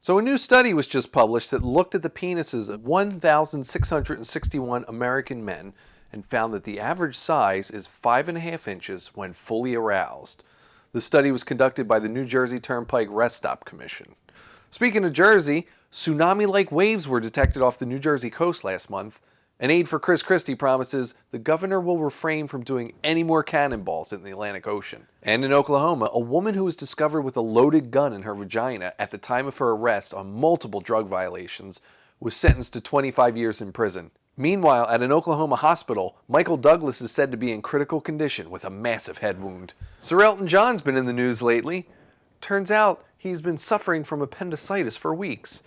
So a new study was just published that looked at the penises of 1,661 American men and found that the average size is 5.5 inches when fully aroused. The study was conducted by the New Jersey Turnpike Rest Stop Commission. Speaking of Jersey, tsunami-like waves were detected off the New Jersey coast last month. An aide for Chris Christie promises the governor will refrain from doing any more cannonballs in the Atlantic Ocean. And in Oklahoma, a woman who was discovered with a loaded gun in her vagina at the time of her arrest on multiple drug violations was sentenced to 25 years in prison. Meanwhile, at an Oklahoma hospital, Michael Douglas is said to be in critical condition with a massive head wound. Sir Elton John's been in the news lately. Turns out he's been suffering from appendicitis for weeks.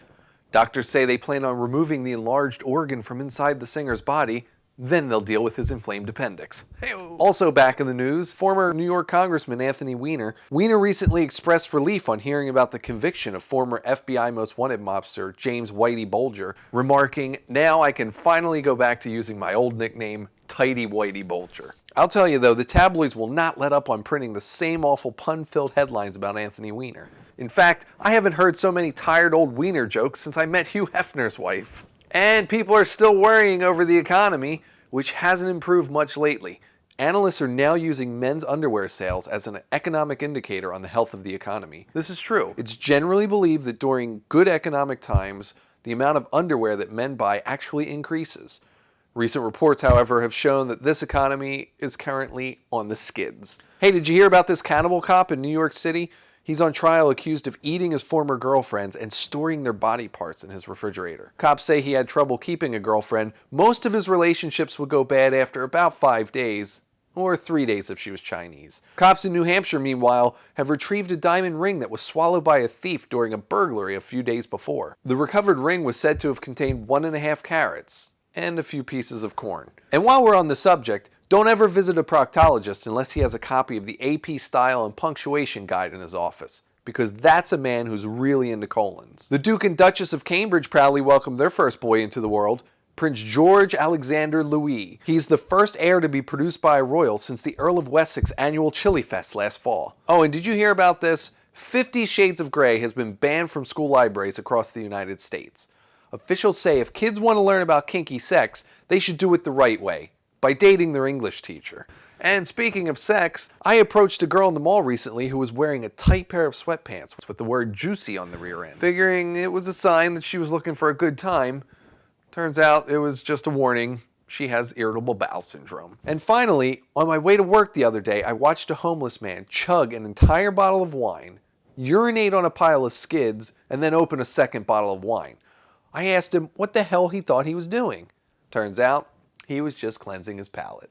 Doctors say they plan on removing the enlarged organ from inside the singer's body, then they'll deal with his inflamed appendix. Hey-o. Also back in the news, former New York Congressman Anthony Weiner. Weiner recently expressed relief on hearing about the conviction of former FBI Most Wanted mobster James Whitey Bulger, remarking, "Now I can finally go back to using my old nickname, Tidy Whitey Bulger." I'll tell you though, the tabloids will not let up on printing the same awful pun-filled headlines about Anthony Weiner. In fact, I haven't heard so many tired old Weiner jokes since I met Hugh Hefner's wife. And people are still worrying over the economy, which hasn't improved much lately. Analysts are now using men's underwear sales as an economic indicator on the health of the economy. This is true. It's generally believed that during good economic times, the amount of underwear that men buy actually increases. Recent reports, however, have shown that this economy is currently on the skids. Hey, did you hear about this cannibal cop in New York City? He's on trial accused of eating his former girlfriends and storing their body parts in his refrigerator. Cops say he had trouble keeping a girlfriend. Most of his relationships would go bad after about 5 days, or 3 days if she was Chinese. Cops in New Hampshire, meanwhile, have retrieved a diamond ring that was swallowed by a thief during a burglary a few days before. The recovered ring was said to have contained 1.5 carats and a few pieces of corn. And while we're on the subject, don't ever visit a proctologist unless he has a copy of the AP Style and Punctuation Guide in his office, because that's a man who's really into colons. The Duke and Duchess of Cambridge proudly welcomed their first boy into the world, Prince George Alexander Louis. He's the first heir to be produced by a royal since the Earl of Wessex annual Chili Fest last fall. Oh, and did you hear about this? 50 Shades of Grey has been banned from school libraries across the United States. Officials say if kids want to learn about kinky sex, they should do it the right way, by dating their English teacher. And speaking of sex, I approached a girl in the mall recently who was wearing a tight pair of sweatpants with the word juicy on the rear end. Figuring it was a sign that she was looking for a good time. Turns out it was just a warning. She has irritable bowel syndrome. And finally, on my way to work the other day, I watched a homeless man chug an entire bottle of wine, urinate on a pile of skids, and then open a second bottle of wine. I asked him what the hell he thought he was doing. Turns out, he was just cleansing his palate.